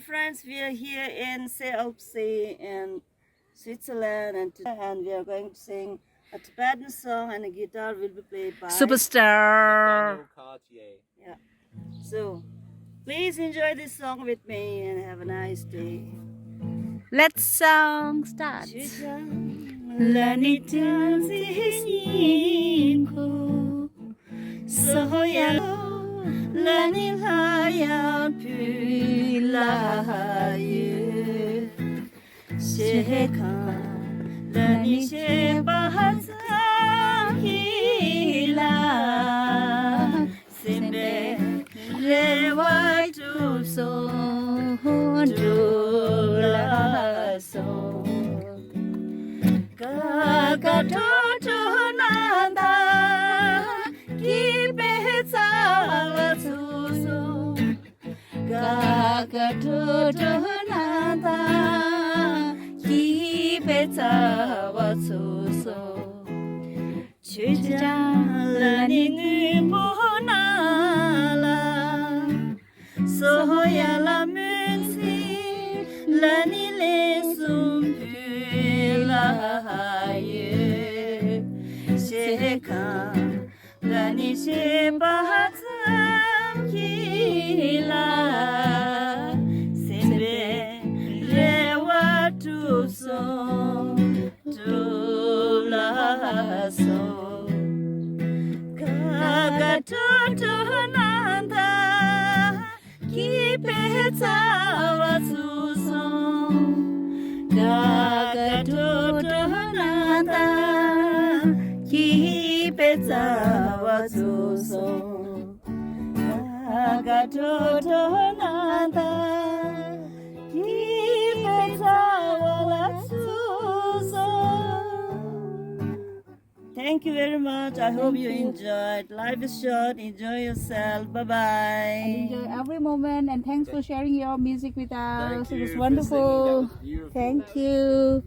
friends, we are here in Seealpsee in Switzerland, and we are going to sing a Tibetan song, and a guitar will be played by Superstar. Yeah. So please enjoy this song with me and have a nice day. Let's song start. Lani layan pülayu Shekan lani shebahazam hila Simbe rewa tu son dula son Kaka toto nanda Kakatotonanda kipetawatsuso Chujalani nubonala Sohoyala munsi lani lesumpilaye Shekan lani shebahatsam kila Kakatotonanda kipetawatsuso Kakatotonanda kipetawatsuso Kakatotonanda Thank you very much. I hope you enjoyed. Life is short. Enjoy yourself. Bye-bye. Enjoy every moment and thanks for sharing your music with us. Thank It was you for wonderful. singing. That was beautiful. Thank you.